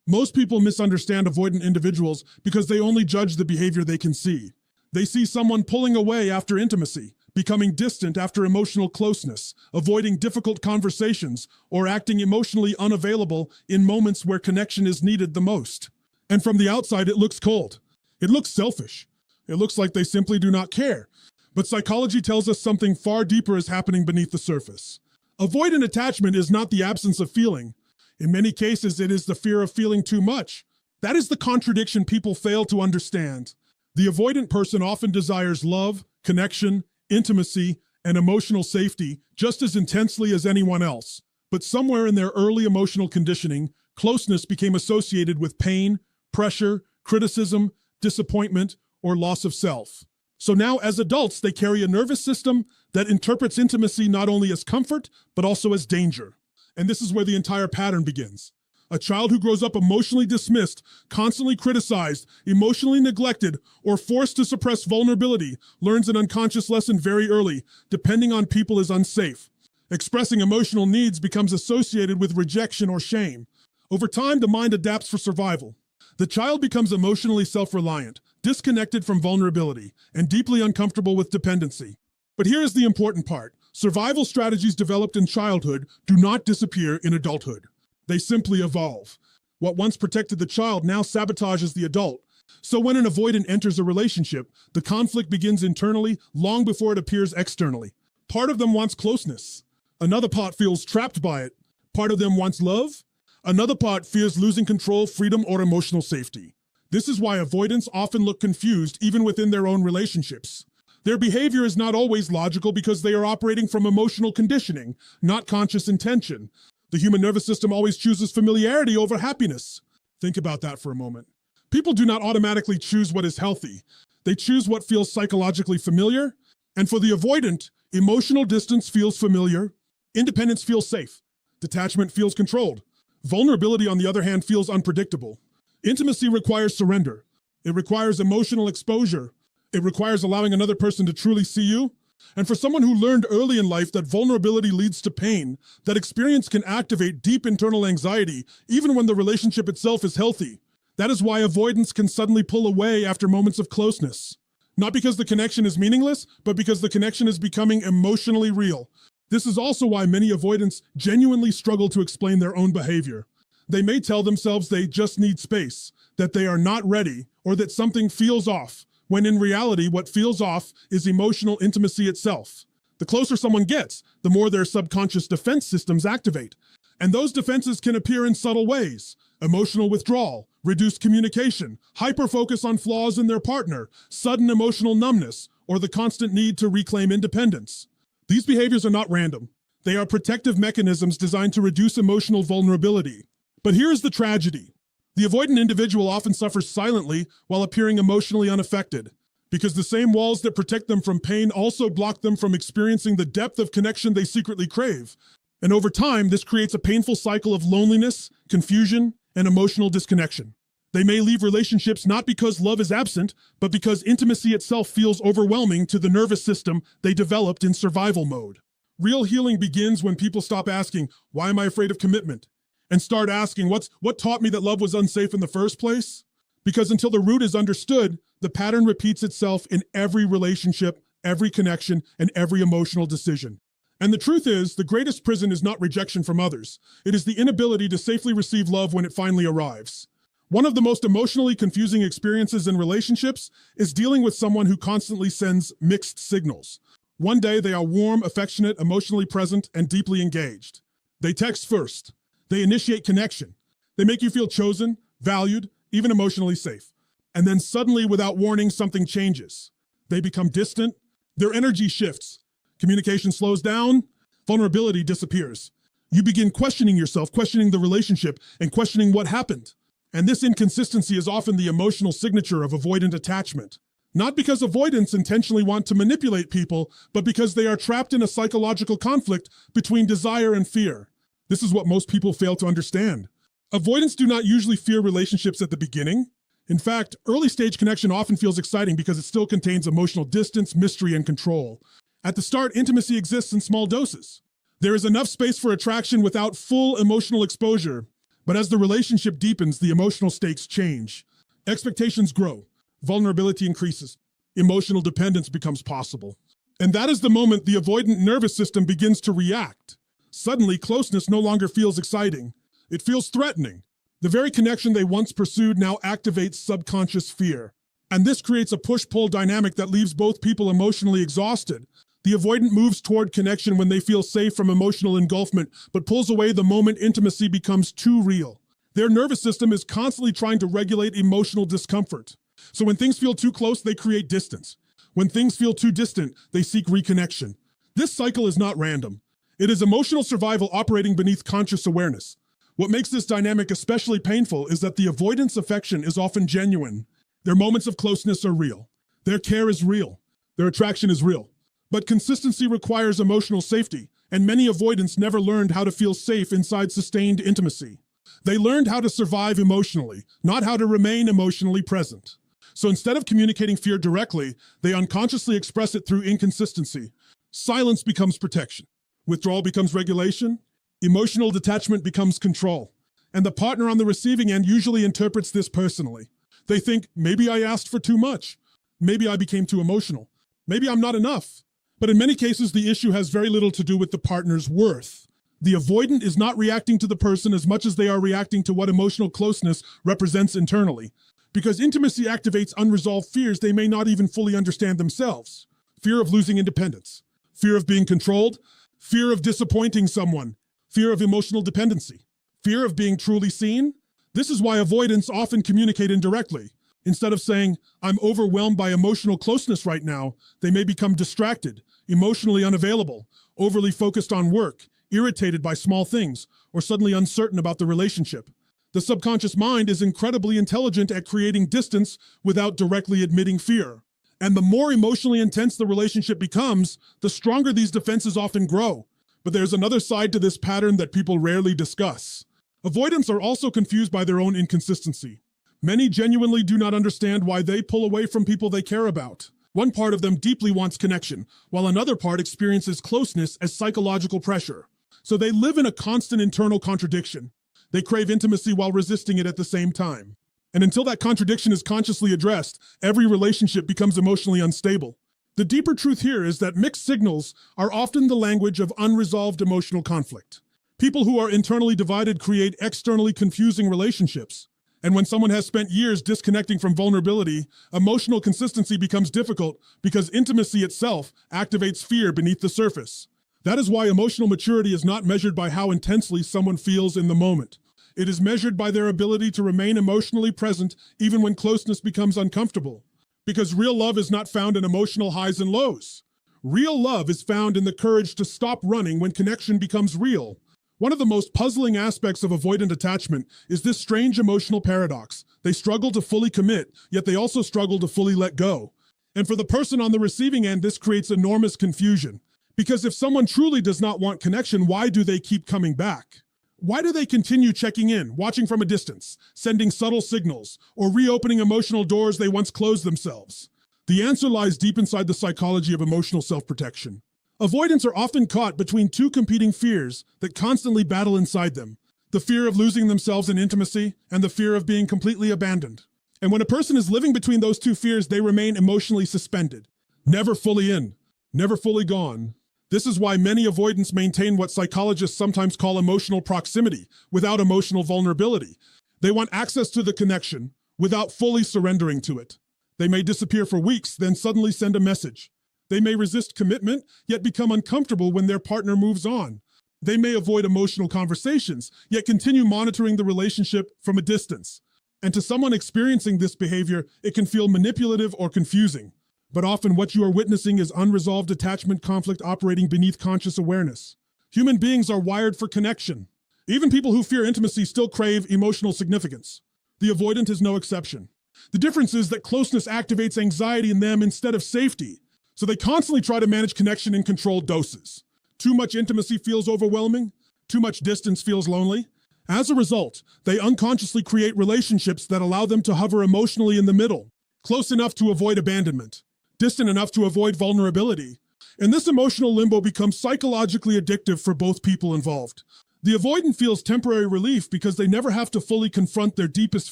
Most people misunderstand avoidant individuals because they only judge the behavior they can see. They see someone pulling away after intimacy, becoming distant after emotional closeness, avoiding difficult conversations, or acting emotionally unavailable in moments where connection is needed the most. And from the outside, it looks cold. It looks selfish. It looks like they simply do not care. But psychology tells us something far deeper is happening beneath the surface. Avoidant attachment is not the absence of feeling. In many cases, it is the fear of feeling too much. That is the contradiction people fail to understand. The avoidant person often desires love, connection, intimacy, and emotional safety just as intensely as anyone else. But somewhere in their early emotional conditioning, closeness became associated with pain, pressure, criticism, disappointment, or loss of self. So now, as adults, they carry a nervous system that interprets intimacy not only as comfort, but also as danger. And this is where the entire pattern begins. A child who grows up emotionally dismissed, constantly criticized, emotionally neglected, or forced to suppress vulnerability learns an unconscious lesson very early: depending on people is unsafe. Expressing emotional needs becomes associated with rejection or shame. Over time, the mind adapts for survival. The child becomes emotionally self-reliant, disconnected from vulnerability, and deeply uncomfortable with dependency. But here is the important part. Survival strategies developed in childhood do not disappear in adulthood. They simply evolve. What once protected the child now sabotages the adult. So when an avoidant enters a relationship, the conflict begins internally long before it appears externally. Part of them wants closeness. Another part feels trapped by it. Part of them wants love. Another part fears losing control, freedom, or emotional safety. This is why avoidants often look confused even within their own relationships. Their behavior is not always logical because they are operating from emotional conditioning, not conscious intention. The human nervous system always chooses familiarity over happiness. Think about that for a moment. People do not automatically choose what is healthy. They choose what feels psychologically familiar. And for the avoidant, emotional distance feels familiar. Independence feels safe. Detachment feels controlled. Vulnerability, on the other hand, feels unpredictable. Intimacy requires surrender. It requires emotional exposure. It requires allowing another person to truly see you. And for someone who learned early in life that vulnerability leads to pain, that experience can activate deep internal anxiety, even when the relationship itself is healthy. That is why avoidance can suddenly pull away after moments of closeness. Not because the connection is meaningless, but because the connection is becoming emotionally real. This is also why many avoidants genuinely struggle to explain their own behavior. They may tell themselves they just need space, that they are not ready, or that something feels off, when in reality, what feels off is emotional intimacy itself. The closer someone gets, the more their subconscious defense systems activate. And those defenses can appear in subtle ways: emotional withdrawal, reduced communication, hyper-focus on flaws in their partner, sudden emotional numbness, or the constant need to reclaim independence. These behaviors are not random. They are protective mechanisms designed to reduce emotional vulnerability. But here's the tragedy. The avoidant individual often suffers silently while appearing emotionally unaffected, because the same walls that protect them from pain also block them from experiencing the depth of connection they secretly crave. And over time, this creates a painful cycle of loneliness, confusion, and emotional disconnection. They may leave relationships not because love is absent, but because intimacy itself feels overwhelming to the nervous system they developed in survival mode. Real healing begins when people stop asking, "Why am I afraid of commitment?" and start asking, what taught me that love was unsafe in the first place? Because until the root is understood, the pattern repeats itself in every relationship, every connection, and every emotional decision. And the truth is, the greatest prison is not rejection from others. It is the inability to safely receive love when it finally arrives. One of the most emotionally confusing experiences in relationships is dealing with someone who constantly sends mixed signals. One day they are warm, affectionate, emotionally present, and deeply engaged. They text first. They initiate connection. They make you feel chosen, valued, even emotionally safe. And then suddenly, without warning, something changes. They become distant. Their energy shifts. Communication slows down. Vulnerability disappears. You begin questioning yourself, questioning the relationship, and questioning what happened. And this inconsistency is often the emotional signature of avoidant attachment. Not because avoidants intentionally want to manipulate people, but because they are trapped in a psychological conflict between desire and fear. This is what most people fail to understand. Avoidants do not usually fear relationships at the beginning. In fact, early stage connection often feels exciting because it still contains emotional distance, mystery, and control. At the start, intimacy exists in small doses. There is enough space for attraction without full emotional exposure. But as the relationship deepens, the emotional stakes change. Expectations grow, vulnerability increases, emotional dependence becomes possible. And that is the moment the avoidant nervous system begins to react. Suddenly, closeness no longer feels exciting. It feels threatening. The very connection they once pursued now activates subconscious fear. And this creates a push-pull dynamic that leaves both people emotionally exhausted. The avoidant moves toward connection when they feel safe from emotional engulfment, but pulls away the moment intimacy becomes too real. Their nervous system is constantly trying to regulate emotional discomfort. So when things feel too close, they create distance. When things feel too distant, they seek reconnection. This cycle is not random. It is emotional survival operating beneath conscious awareness. What makes this dynamic especially painful is that the avoidance affection is often genuine. Their moments of closeness are real. Their care is real. Their attraction is real. But consistency requires emotional safety, and many avoidants never learned how to feel safe inside sustained intimacy. They learned how to survive emotionally, not how to remain emotionally present. So instead of communicating fear directly, they unconsciously express it through inconsistency. Silence becomes protection. Withdrawal becomes regulation. Emotional detachment becomes control. And the partner on the receiving end usually interprets this personally. They think, maybe I asked for too much. Maybe I became too emotional. Maybe I'm not enough. But in many cases, the issue has very little to do with the partner's worth. The avoidant is not reacting to the person as much as they are reacting to what emotional closeness represents internally. Because intimacy activates unresolved fears they may not even fully understand themselves. Fear of losing independence. Fear of being controlled. Fear of disappointing someone. Fear of emotional dependency. Fear of being truly seen. This is why avoidants often communicate indirectly. Instead of saying, I'm overwhelmed by emotional closeness right now, they may become distracted, emotionally unavailable, overly focused on work, irritated by small things, or suddenly uncertain about the relationship. The subconscious mind is incredibly intelligent at creating distance without directly admitting fear. And the more emotionally intense the relationship becomes, the stronger these defenses often grow. But there's another side to this pattern that people rarely discuss. Avoidants are also confused by their own inconsistency. Many genuinely do not understand why they pull away from people they care about. One part of them deeply wants connection, while another part experiences closeness as psychological pressure. So they live in a constant internal contradiction. They crave intimacy while resisting it at the same time. And until that contradiction is consciously addressed, every relationship becomes emotionally unstable. The deeper truth here is that mixed signals are often the language of unresolved emotional conflict. People who are internally divided create externally confusing relationships. And when someone has spent years disconnecting from vulnerability, emotional consistency becomes difficult because intimacy itself activates fear beneath the surface. That is why emotional maturity is not measured by how intensely someone feels in the moment. It is measured by their ability to remain emotionally present even when closeness becomes uncomfortable. Because real love is not found in emotional highs and lows. Real love is found in the courage to stop running when connection becomes real. One of the most puzzling aspects of avoidant attachment is this strange emotional paradox. They struggle to fully commit, yet they also struggle to fully let go. And for the person on the receiving end, this creates enormous confusion. Because if someone truly does not want connection, why do they keep coming back? Why do they continue checking in, watching from a distance, sending subtle signals, or reopening emotional doors they once closed themselves? The answer lies deep inside the psychology of emotional self-protection. Avoidants are often caught between two competing fears that constantly battle inside them. The fear of losing themselves in intimacy and the fear of being completely abandoned. And when a person is living between those two fears, they remain emotionally suspended. Never fully in, never fully gone. This is why many avoidants maintain what psychologists sometimes call emotional proximity without emotional vulnerability. They want access to the connection without fully surrendering to it. They may disappear for weeks, then suddenly send a message. They may resist commitment, yet become uncomfortable when their partner moves on. They may avoid emotional conversations, yet continue monitoring the relationship from a distance. And to someone experiencing this behavior, it can feel manipulative or confusing. But often what you are witnessing is unresolved attachment conflict operating beneath conscious awareness. Human beings are wired for connection. Even people who fear intimacy still crave emotional significance. The avoidant is no exception. The difference is that closeness activates anxiety in them instead of safety. So they constantly try to manage connection in controlled doses. Too much intimacy feels overwhelming. Too much distance feels lonely. As a result, they unconsciously create relationships that allow them to hover emotionally in the middle, close enough to avoid abandonment, distant enough to avoid vulnerability. And this emotional limbo becomes psychologically addictive for both people involved. The avoidant feels temporary relief because they never have to fully confront their deepest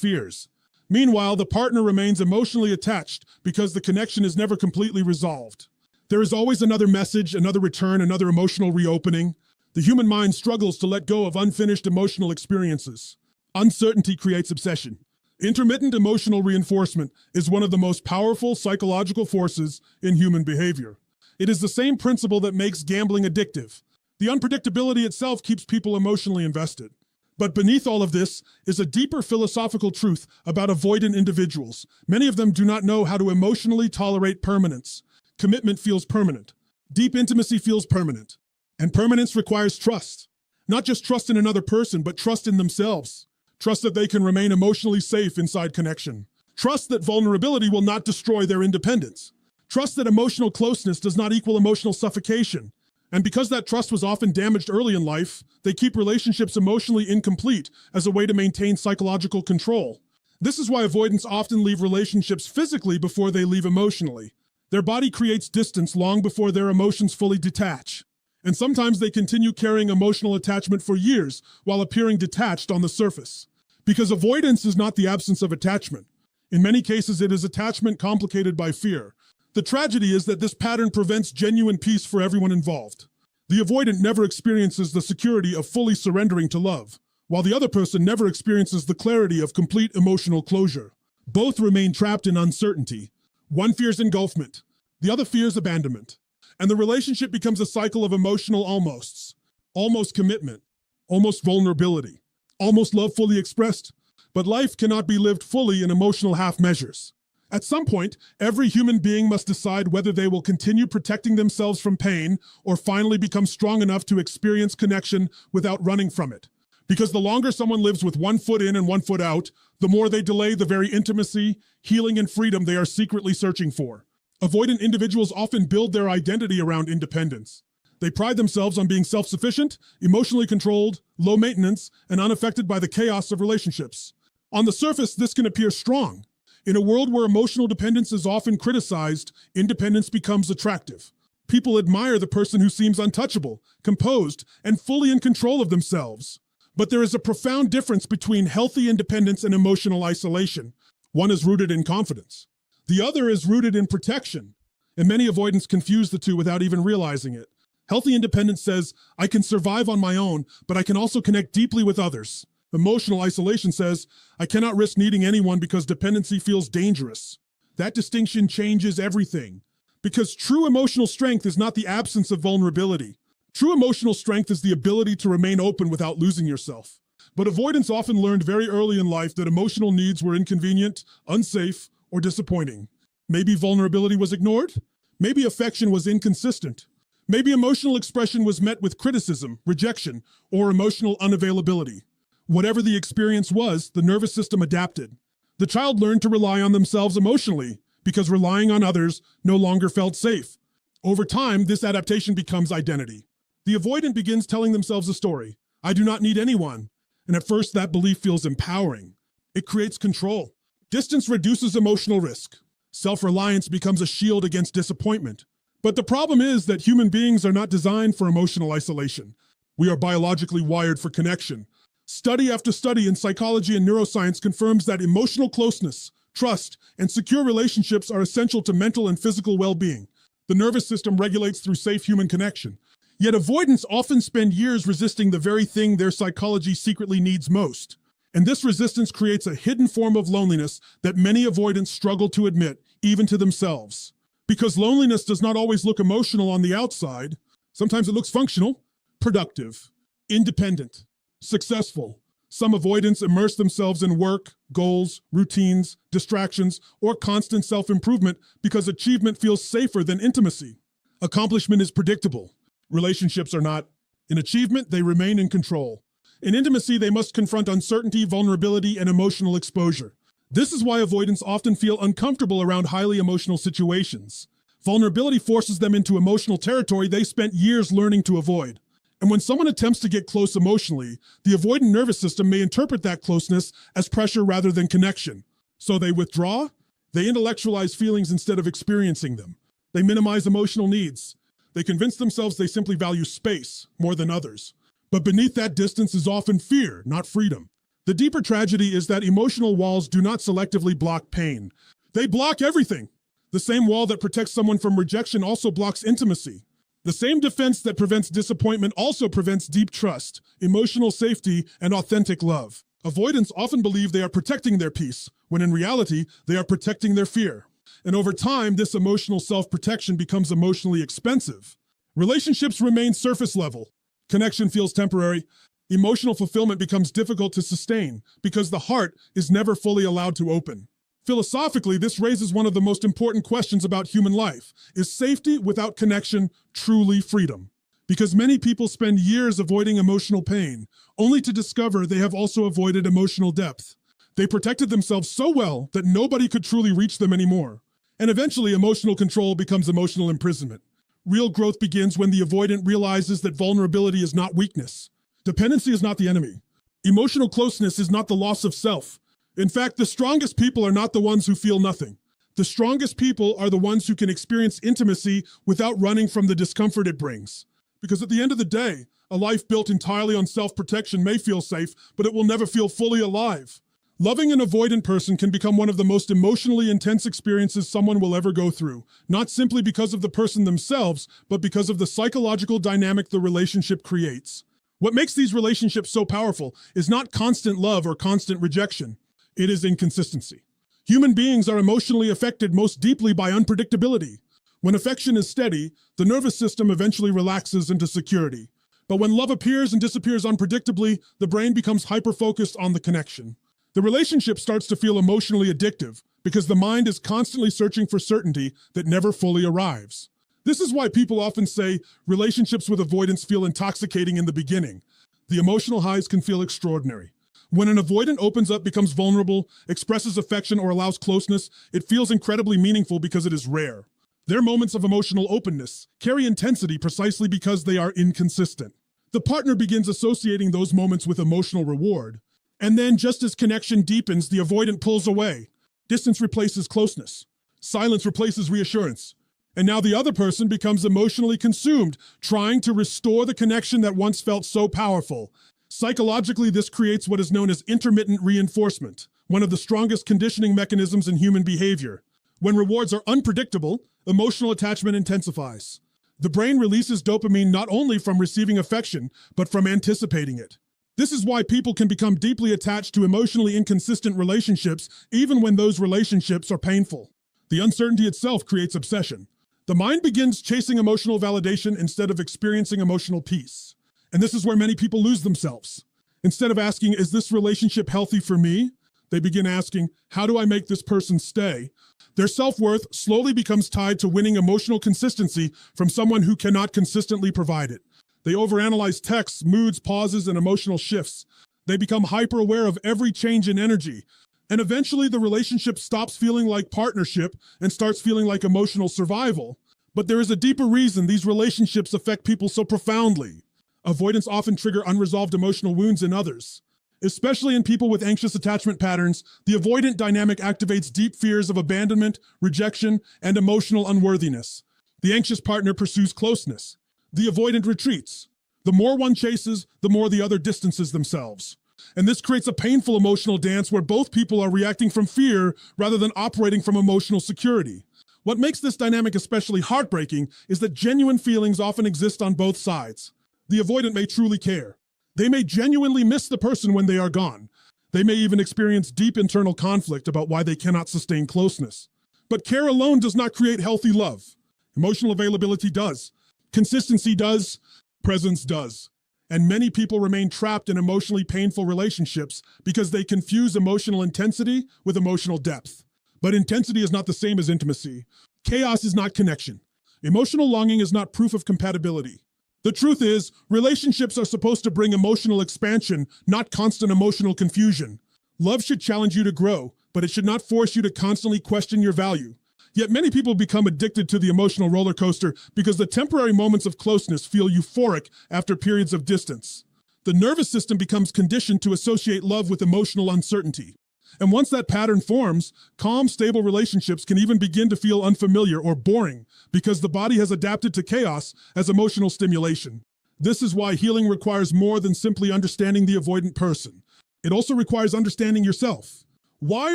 fears. Meanwhile, the partner remains emotionally attached because the connection is never completely resolved. There is always another message, another return, another emotional reopening. The human mind struggles to let go of unfinished emotional experiences. Uncertainty creates obsession. Intermittent emotional reinforcement is one of the most powerful psychological forces in human behavior. It is the same principle that makes gambling addictive. The unpredictability itself keeps people emotionally invested. But beneath all of this is a deeper philosophical truth about avoidant individuals. Many of them do not know how to emotionally tolerate permanence. Commitment feels permanent. Deep intimacy feels permanent. And permanence requires trust. Not just trust in another person, but trust in themselves. Trust that they can remain emotionally safe inside connection. Trust that vulnerability will not destroy their independence. Trust that emotional closeness does not equal emotional suffocation. And because that trust was often damaged early in life, they keep relationships emotionally incomplete as a way to maintain psychological control. This is why avoidants often leave relationships physically before they leave emotionally. Their body creates distance long before their emotions fully detach. And sometimes they continue carrying emotional attachment for years while appearing detached on the surface. Because avoidance is not the absence of attachment. In many cases, it is attachment complicated by fear. The tragedy is that this pattern prevents genuine peace for everyone involved. The avoidant never experiences the security of fully surrendering to love, while the other person never experiences the clarity of complete emotional closure. Both remain trapped in uncertainty. One fears engulfment, the other fears abandonment. And the relationship becomes a cycle of emotional almosts. Almost commitment, almost vulnerability, almost love fully expressed. But life cannot be lived fully in emotional half measures. At some point, every human being must decide whether they will continue protecting themselves from pain or finally become strong enough to experience connection without running from it. Because the longer someone lives with one foot in and one foot out, the more they delay the very intimacy, healing, and freedom they are secretly searching for. Avoidant individuals often build their identity around independence. They pride themselves on being self-sufficient, emotionally controlled, low maintenance, and unaffected by the chaos of relationships. On the surface, this can appear strong. In a world where emotional dependence is often criticized, independence becomes attractive. People admire the person who seems untouchable, composed, and fully in control of themselves. But there is a profound difference between healthy independence and emotional isolation. One is rooted in confidence. The other is rooted in protection. And many avoidants confuse the two without even realizing it. Healthy independence says, I can survive on my own, but I can also connect deeply with others. Emotional isolation says, I cannot risk needing anyone because dependency feels dangerous. That distinction changes everything. Because true emotional strength is not the absence of vulnerability. True emotional strength is the ability to remain open without losing yourself. But avoidants often learned very early in life that emotional needs were inconvenient, unsafe, or disappointing. Maybe vulnerability was ignored. Maybe affection was inconsistent. Maybe emotional expression was met with criticism, rejection, or emotional unavailability. Whatever the experience was, the nervous system adapted. The child learned to rely on themselves emotionally because relying on others no longer felt safe. Over time, this adaptation becomes identity. The avoidant begins telling themselves a story. I do not need anyone. And at first, that belief feels empowering. It creates control. Distance reduces emotional risk. Self-reliance becomes a shield against disappointment. But the problem is that human beings are not designed for emotional isolation. We are biologically wired for connection. Study after study in psychology and neuroscience confirms that emotional closeness, trust, and secure relationships are essential to mental and physical well-being. The nervous system regulates through safe human connection. Yet avoidants often spend years resisting the very thing their psychology secretly needs most. And this resistance creates a hidden form of loneliness that many avoidants struggle to admit, even to themselves. Because loneliness does not always look emotional on the outside. Sometimes it looks functional, productive, independent, successful. Some avoidants immerse themselves in work, goals, routines, distractions, or constant self-improvement because achievement feels safer than intimacy. Accomplishment is predictable. Relationships are not. In achievement, they remain in control. In intimacy, they must confront uncertainty, vulnerability, and emotional exposure. This is why avoidants often feel uncomfortable around highly emotional situations. Vulnerability forces them into emotional territory they spent years learning to avoid. And when someone attempts to get close emotionally, the avoidant nervous system may interpret that closeness as pressure rather than connection. So they withdraw, they intellectualize feelings instead of experiencing them. They minimize emotional needs. They convince themselves they simply value space more than others. But beneath that distance is often fear, not freedom. The deeper tragedy is that emotional walls do not selectively block pain. They block everything. The same wall that protects someone from rejection also blocks intimacy. The same defense that prevents disappointment also prevents deep trust, emotional safety, and authentic love. Avoidants often believe they are protecting their peace, when in reality, they are protecting their fear. And over time, this emotional self-protection becomes emotionally expensive. Relationships remain surface level. Connection feels temporary. Emotional fulfillment becomes difficult to sustain because the heart is never fully allowed to open. Philosophically, this raises one of the most important questions about human life. Is safety without connection truly freedom? Because many people spend years avoiding emotional pain, only to discover they have also avoided emotional depth. They protected themselves so well that nobody could truly reach them anymore. And eventually, emotional control becomes emotional imprisonment. Real growth begins when the avoidant realizes that vulnerability is not weakness. Dependency is not the enemy. Emotional closeness is not the loss of self. In fact, the strongest people are not the ones who feel nothing. The strongest people are the ones who can experience intimacy without running from the discomfort it brings. Because at the end of the day, a life built entirely on self-protection may feel safe, but it will never feel fully alive. Loving an avoidant person can become one of the most emotionally intense experiences someone will ever go through, not simply because of the person themselves, but because of the psychological dynamic the relationship creates. What makes these relationships so powerful is not constant love or constant rejection. It is inconsistency. Human beings are emotionally affected most deeply by unpredictability. When affection is steady, the nervous system eventually relaxes into security. But when love appears and disappears unpredictably, the brain becomes hyper-focused on the connection. The relationship starts to feel emotionally addictive because the mind is constantly searching for certainty that never fully arrives. This is why people often say relationships with avoidance feel intoxicating in the beginning. The emotional highs can feel extraordinary. When an avoidant opens up, becomes vulnerable, expresses affection, or allows closeness, it feels incredibly meaningful because it is rare. Their moments of emotional openness carry intensity precisely because they are inconsistent. The partner begins associating those moments with emotional reward. And then, just as connection deepens, the avoidant pulls away. Distance replaces closeness. Silence replaces reassurance. And now the other person becomes emotionally consumed, trying to restore the connection that once felt so powerful. Psychologically, this creates what is known as intermittent reinforcement, one of the strongest conditioning mechanisms in human behavior. When rewards are unpredictable, emotional attachment intensifies. The brain releases dopamine not only from receiving affection, but from anticipating it. This is why people can become deeply attached to emotionally inconsistent relationships, even when those relationships are painful. The uncertainty itself creates obsession. The mind begins chasing emotional validation instead of experiencing emotional peace. And this is where many people lose themselves. Instead of asking, is this relationship healthy for me? They begin asking, how do I make this person stay? Their self-worth slowly becomes tied to winning emotional consistency from someone who cannot consistently provide it. They overanalyze texts, moods, pauses, and emotional shifts. They become hyper-aware of every change in energy. And eventually the relationship stops feeling like partnership and starts feeling like emotional survival. But there is a deeper reason these relationships affect people so profoundly. Avoidants often trigger unresolved emotional wounds in others. Especially in people with anxious attachment patterns, the avoidant dynamic activates deep fears of abandonment, rejection, and emotional unworthiness. The anxious partner pursues closeness. The avoidant retreats. The more one chases, the more the other distances themselves. And this creates a painful emotional dance where both people are reacting from fear rather than operating from emotional security. What makes this dynamic especially heartbreaking is that genuine feelings often exist on both sides. The avoidant may truly care. They may genuinely miss the person when they are gone. They may even experience deep internal conflict about why they cannot sustain closeness. But care alone does not create healthy love. Emotional availability does. Consistency does. Presence does. And many people remain trapped in emotionally painful relationships because they confuse emotional intensity with emotional depth. But intensity is not the same as intimacy. Chaos is not connection. Emotional longing is not proof of compatibility. The truth is, relationships are supposed to bring emotional expansion, not constant emotional confusion. Love should challenge you to grow, but it should not force you to constantly question your value. Yet many people become addicted to the emotional roller coaster because the temporary moments of closeness feel euphoric after periods of distance. The nervous system becomes conditioned to associate love with emotional uncertainty. And once that pattern forms, calm, stable relationships can even begin to feel unfamiliar or boring because the body has adapted to chaos as emotional stimulation. This is why healing requires more than simply understanding the avoidant person. It also requires understanding yourself. Why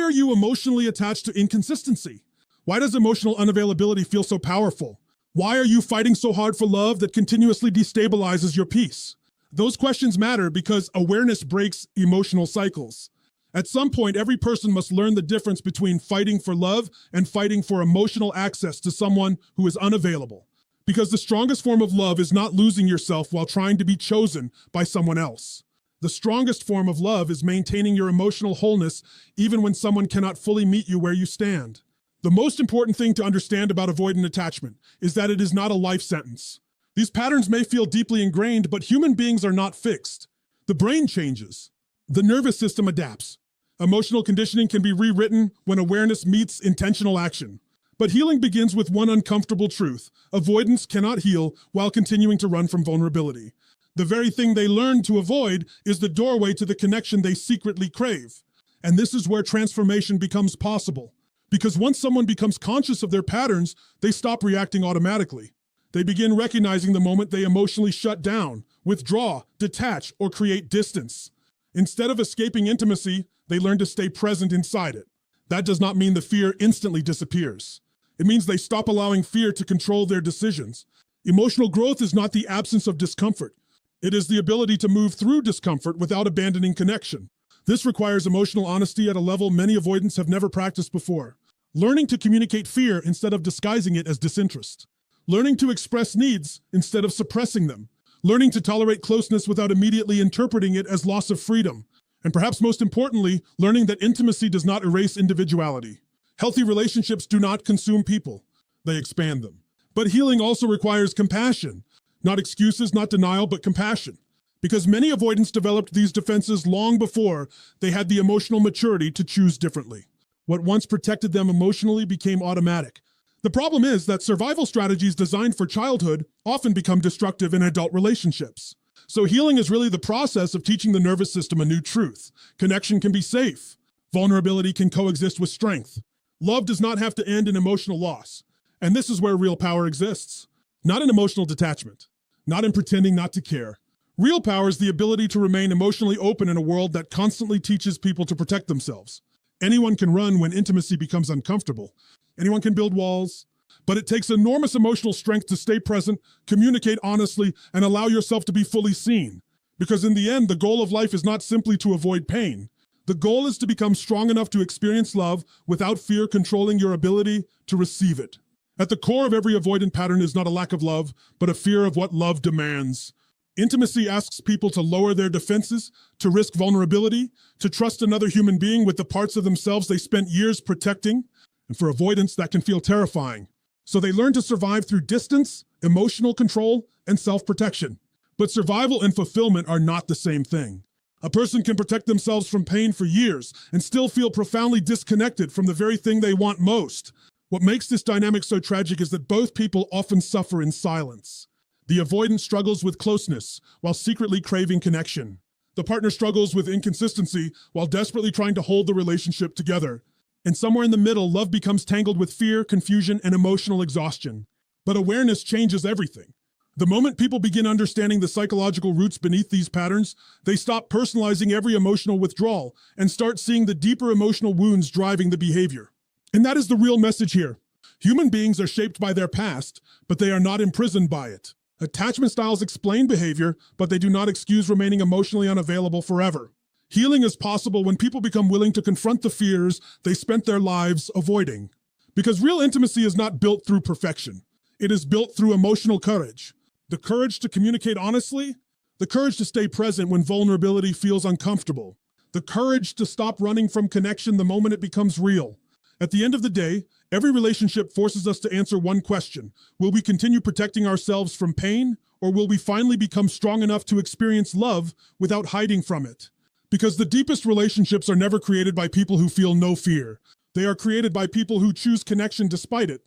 are you emotionally attached to inconsistency? Why does emotional unavailability feel so powerful? Why are you fighting so hard for love that continuously destabilizes your peace? Those questions matter because awareness breaks emotional cycles. At some point, every person must learn the difference between fighting for love and fighting for emotional access to someone who is unavailable. Because the strongest form of love is not losing yourself while trying to be chosen by someone else. The strongest form of love is maintaining your emotional wholeness even when someone cannot fully meet you where you stand. The most important thing to understand about avoidant attachment is that it is not a life sentence. These patterns may feel deeply ingrained, but human beings are not fixed. The brain changes. The nervous system adapts. Emotional conditioning can be rewritten when awareness meets intentional action. But healing begins with one uncomfortable truth. Avoidance cannot heal while continuing to run from vulnerability. The very thing they learn to avoid is the doorway to the connection they secretly crave. And this is where transformation becomes possible. Because once someone becomes conscious of their patterns, they stop reacting automatically. They begin recognizing the moment they emotionally shut down, withdraw, detach, or create distance. Instead of escaping intimacy, they learn to stay present inside it. That does not mean the fear instantly disappears. It means they stop allowing fear to control their decisions. Emotional growth is not the absence of discomfort. It is the ability to move through discomfort without abandoning connection. This requires emotional honesty at a level many avoidants have never practiced before. Learning to communicate fear instead of disguising it as disinterest. Learning to express needs instead of suppressing them. Learning to tolerate closeness without immediately interpreting it as loss of freedom. And perhaps most importantly, learning that intimacy does not erase individuality. Healthy relationships do not consume people. They expand them. But healing also requires compassion. Not excuses, not denial, but compassion. Because many avoidants developed these defenses long before they had the emotional maturity to choose differently. What once protected them emotionally became automatic. The problem is that survival strategies designed for childhood often become destructive in adult relationships. So healing is really the process of teaching the nervous system a new truth. Connection can be safe. Vulnerability can coexist with strength. Love does not have to end in emotional loss. And this is where real power exists. Not in emotional detachment. Not in pretending not to care. Real power is the ability to remain emotionally open in a world that constantly teaches people to protect themselves. Anyone can run when intimacy becomes uncomfortable. Anyone can build walls. But it takes enormous emotional strength to stay present, communicate honestly, and allow yourself to be fully seen. Because in the end, the goal of life is not simply to avoid pain. The goal is to become strong enough to experience love without fear controlling your ability to receive it. At the core of every avoidant pattern is not a lack of love, but a fear of what love demands. Intimacy asks people to lower their defenses, to risk vulnerability, to trust another human being with the parts of themselves they spent years protecting. And for avoidants, that can feel terrifying. So they learn to survive through distance, emotional control, and self-protection. But survival and fulfillment are not the same thing. A person can protect themselves from pain for years and still feel profoundly disconnected from the very thing they want most. What makes this dynamic so tragic is that both people often suffer in silence. The avoidant struggles with closeness while secretly craving connection. The partner struggles with inconsistency while desperately trying to hold the relationship together. And somewhere in the middle, love becomes tangled with fear, confusion, and emotional exhaustion. But awareness changes everything. The moment people begin understanding the psychological roots beneath these patterns, they stop personalizing every emotional withdrawal and start seeing the deeper emotional wounds driving the behavior. And that is the real message here. Human beings are shaped by their past, but they are not imprisoned by it. Attachment styles explain behavior, but they do not excuse remaining emotionally unavailable forever. Healing is possible when people become willing to confront the fears they spent their lives avoiding. Because real intimacy is not built through perfection. It is built through emotional courage. The courage to communicate honestly, the courage to stay present when vulnerability feels uncomfortable, the courage to stop running from connection the moment it becomes real. At the end of the day, every relationship forces us to answer one question. Will we continue protecting ourselves from pain, or will we finally become strong enough to experience love without hiding from it? Because the deepest relationships are never created by people who feel no fear. They are created by people who choose connection despite it.